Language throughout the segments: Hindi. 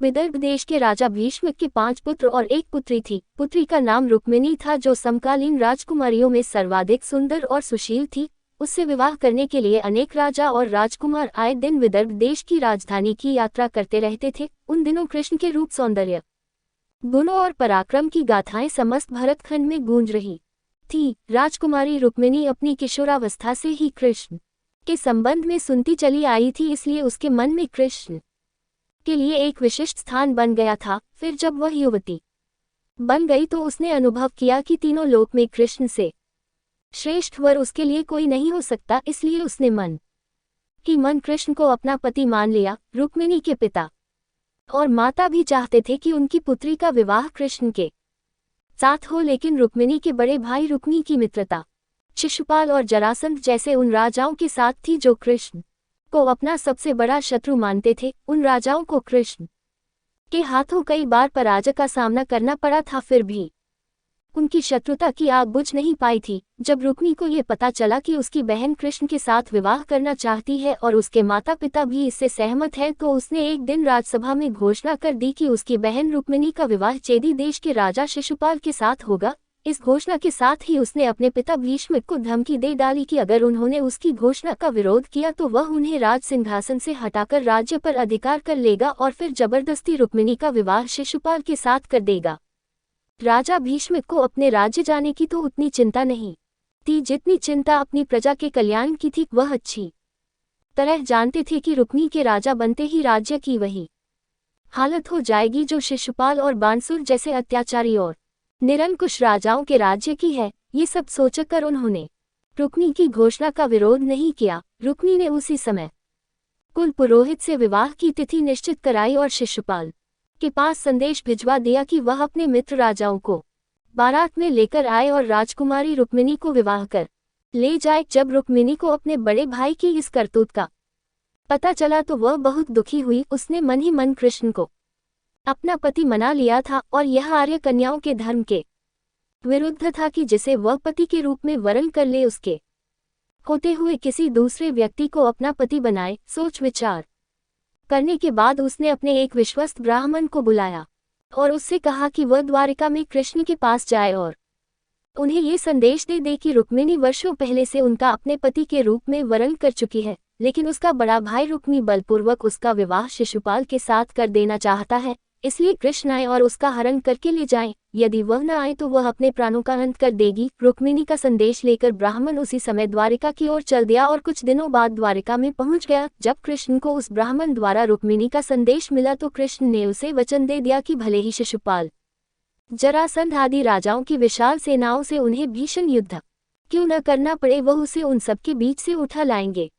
विदर्भ देश के राजा भीष्म के 5 पुत्र और एक पुत्री थी। पुत्री का नाम रुक्मिणी था, जो समकालीन राजकुमारियों में सर्वाधिक सुंदर और सुशील थी। उससे विवाह करने के लिए अनेक राजा और राजकुमार आए दिन विदर्भ देश की राजधानी की यात्रा करते रहते थे। उन दिनों कृष्ण के रूप, सौंदर्य, गुणों और पराक्रम की गाथाएं समस्त भरतखंड में गूंज रही थी। राजकुमारी रुक्मिणी अपनी किशोरावस्था से ही कृष्ण के संबंध में सुनती चली आई थी, इसलिए उसके मन में कृष्ण के लिए एक विशिष्ट स्थान बन गया था। फिर जब वह युवती बन गई तो उसने अनुभव किया कि तीनों लोक में कृष्ण से श्रेष्ठ वर उसके लिए कोई नहीं हो सकता। इसलिए उसने मन कृष्ण को अपना पति मान लिया। रुक्मिणी के पिता और माता भी चाहते थे कि उनकी पुत्री का विवाह कृष्ण के साथ हो, लेकिन रुक्मिणी के बड़े भाई रुक्मी की मित्रता शिशुपाल और जरासंध जैसे उन राजाओं के साथ थी जो कृष्ण को अपना सबसे बड़ा शत्रु मानते थे। उन राजाओं को कृष्ण के हाथों कई बार पराजय का सामना करना पड़ा था, फिर भी उनकी शत्रुता की आग बुझ नहीं पाई थी। जब रुक्मी को ये पता चला कि उसकी बहन कृष्ण के साथ विवाह करना चाहती है और उसके माता पिता भी इससे सहमत हैं, तो उसने एक दिन राजसभा में घोषणा कर दी कि उसकी बहन रुक्मिणी का विवाह चेदी देश के राजा शिशुपाल के साथ होगा। इस घोषणा के साथ ही उसने अपने पिता भीष्म को धमकी दे डाली कि अगर उन्होंने उसकी घोषणा का विरोध किया तो वह उन्हें राज सिंहासन से हटाकर राज्य पर अधिकार कर लेगा और फिर जबरदस्ती रुक्मिणी का विवाह शिशुपाल के साथ कर देगा। राजा भीष्म को अपने राज्य जाने की तो उतनी चिंता नहीं थी जितनी चिंता अपनी प्रजा के कल्याण की थी। वह अच्छी तरह जानते थे कि रुक्मी के राजा बनते ही राज्य की वही हालत हो जाएगी जो शिशुपाल और बाणसुर जैसे अत्याचारी और निरंकुश राजाओं के राज्य की है। ये सब सोचकर उन्होंने रुक्मी की घोषणा का विरोध नहीं किया। रुक्मी ने उसी समय कुल पुरोहित से विवाह की तिथि निश्चित कराई और शिशुपाल के पास संदेश भिजवा दिया कि वह अपने मित्र राजाओं को बारात में लेकर आए और राजकुमारी रुक्मिणी को विवाह कर ले जाए। जब रुक्मिणी को अपने बड़े भाई की इस करतूत का पता चला तो वह बहुत दुखी हुई। उसने मन ही मन कृष्ण को अपना पति मना लिया था और यह आर्य कन्याओं के धर्म के विरुद्ध था कि जिसे वह पति के रूप में वरण कर ले, उसके होते हुए किसी दूसरे व्यक्ति को अपना पति बनाए। सोच विचार करने के बाद उसने अपने एक विश्वस्त ब्राह्मण को बुलाया और उससे कहा कि वह द्वारिका में कृष्ण के पास जाए और उन्हें ये संदेश दे कि रुक्मिणी वर्षों पहले से उनका अपने पति के रूप में वरण कर चुकी है, लेकिन उसका बड़ा भाई रुक्मी बलपूर्वक उसका विवाह शिशुपाल के साथ कर देना चाहता है। इसलिए कृष्ण आए और उसका हरण करके ले जाएं। यदि वह न आए तो वह अपने प्राणों का अंत कर देगी। रुक्मिणी का संदेश लेकर ब्राह्मण उसी समय द्वारिका की ओर चल दिया और कुछ दिनों बाद द्वारिका में पहुंच गया। जब कृष्ण को उस ब्राह्मण द्वारा रुक्मिणी का संदेश मिला तो कृष्ण ने उसे वचन दे दिया कि भले ही शिशुपाल, जरासंध आदि राजाओं की विशाल सेनाओं से उन्हें भीषण युद्ध क्यों न करना पड़े, वह उसे उन सबके बीच से उठा लाएंगे।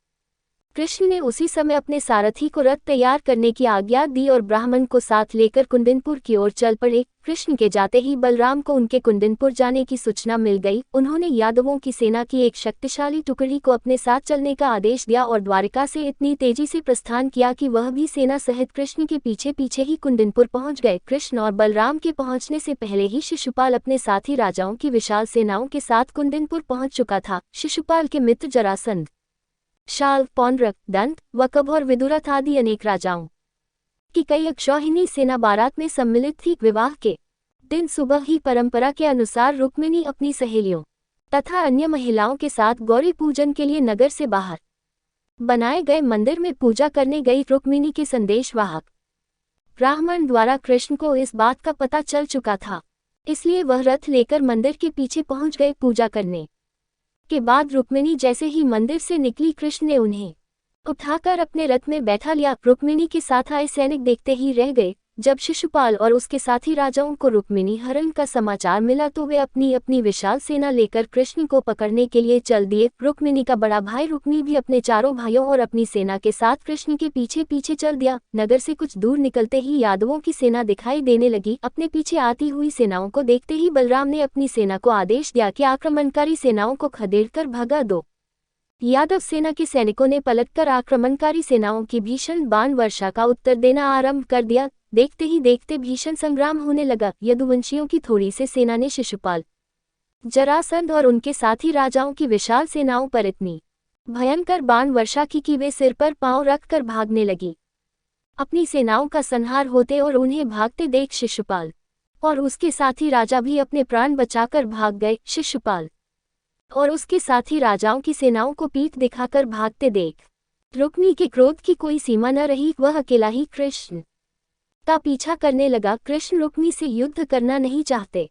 कृष्ण ने उसी समय अपने सारथी को रथ तैयार करने की आज्ञा दी और ब्राह्मण को साथ लेकर कुंदनपुर की ओर चल पड़े। कृष्ण के जाते ही बलराम को उनके कुंदनपुर जाने की सूचना मिल गई। उन्होंने यादवों की सेना की एक शक्तिशाली टुकड़ी को अपने साथ चलने का आदेश दिया और द्वारिका से इतनी तेजी से प्रस्थान किया कि वह भी सेना सहित कृष्ण के पीछे पीछे ही कुंदनपुर पहुंच गए। कृष्ण और बलराम के पहुंचने से पहले ही शिशुपाल अपने साथी राजाओं की विशाल सेनाओं के साथ कुंदनपुर पहुंच चुका था। शिशुपाल के मित्र जरासंध, शाल्व, पौंड्रक, दंत, वकब और विदुरथ आदि अनेक राजाओं की कई अक्षौहिणी सेना बारात में सम्मिलित थी। विवाह के दिन सुबह ही परंपरा के अनुसार रुक्मिणी अपनी सहेलियों तथा अन्य महिलाओं के साथ गौरी पूजन के लिए नगर से बाहर बनाए गए मंदिर में पूजा करने गई। रुक्मिणी के संदेशवाहक ब्राह्मण द्वारा कृष्ण को इस बात का पता चल चुका था, इसलिए वह रथ लेकर मंदिर के पीछे पहुंच गए। पूजा करने के बाद रुक्मिणी जैसे ही मंदिर से निकली, कृष्ण ने उन्हें उठाकर अपने रथ में बैठा लिया। रुक्मिणी के साथ आए सैनिक देखते ही रह गए। जब शिशुपाल और उसके साथी राजाओं को रुक्मिणी हरण का समाचार मिला तो वे अपनी अपनी विशाल सेना लेकर कृष्ण को पकड़ने के लिए चल दिए। रुक्मिणी का बड़ा भाई रुक्मी भी अपने चारों भाइयों और अपनी सेना के साथ कृष्ण के पीछे पीछे चल दिया। नगर से कुछ दूर निकलते ही यादवों की सेना दिखाई देने लगी। अपने पीछे आती हुई सेनाओं को देखते ही बलराम ने अपनी सेना को आदेश दिया कि आक्रमणकारी सेनाओं को खदेड़कर भगा दो। यादव सेना के सैनिकों ने पलटकर आक्रमणकारी सेनाओं की भीषण बाण वर्षा का उत्तर देना आरंभ कर दिया। देखते ही देखते भीषण संग्राम होने लगा। यदुवंशियों की थोड़ी सी सेना ने शिशुपाल, जरासंध और उनके साथी राजाओं की विशाल सेनाओं पर इतनी भयंकर बाण वर्षा की कि वे सिर पर पांव रखकर भागने लगी। अपनी सेनाओं का संहार होते और उन्हें भागते देख शिशुपाल और उसके साथी राजा भी अपने प्राण बचाकर भाग गए। शिशुपाल और उसके साथी राजाओं की सेनाओं को पीठ दिखाकर भागते देख रुक्मी के क्रोध की कोई सीमा न रही। वह अकेला ही कृष्ण का पीछा करने लगा। कृष्ण रुक्मी से युद्ध करना नहीं चाहते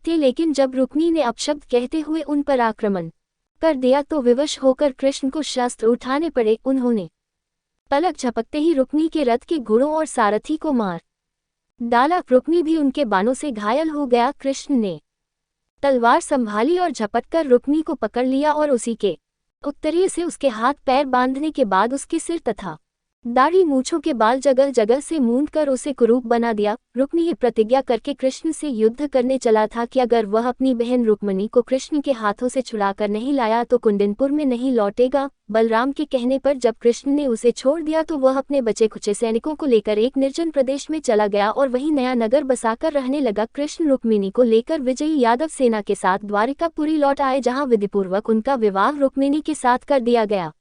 थे, लेकिन जब रुक्मी ने अपशब्द कहते हुए उन पर आक्रमण कर दिया तो विवश होकर कृष्ण को शस्त्र उठाने पड़े। उन्होंने पलक झपकते ही रुक्मी के रथ के घोड़ों और सारथी को मार डाला। रुक्मी भी उनके बाणों से घायल हो गया। कृष्ण ने तलवार संभाली और झपटकर रुक्मी को पकड़ लिया और उसी के उत्तरीय से उसके हाथ पैर बांधने के बाद उसके सिर तथा दाढ़ी मूछों के बाल जगह जगह से मूंदकर उसे कुरूप बना दिया। रुक्मी ये प्रतिज्ञा करके कृष्ण से युद्ध करने चला था कि अगर वह अपनी बहन रुक्मिणी को कृष्ण के हाथों से छुड़ाकर नहीं लाया तो कुंदिनपुर में नहीं लौटेगा। बलराम के कहने पर जब कृष्ण ने उसे छोड़ दिया तो वह अपने बचे खुचे सैनिकों को लेकर एक निर्जन प्रदेश में चला गया और वहीं नया नगर बसाकर रहने लगा। कृष्ण रुक्मिणी को लेकर विजयी यादव सेना के साथ द्वारिकापुरी लौट आए, जहाँ विधिपूर्वक उनका विवाह रुक्मिणी के साथ कर दिया गया।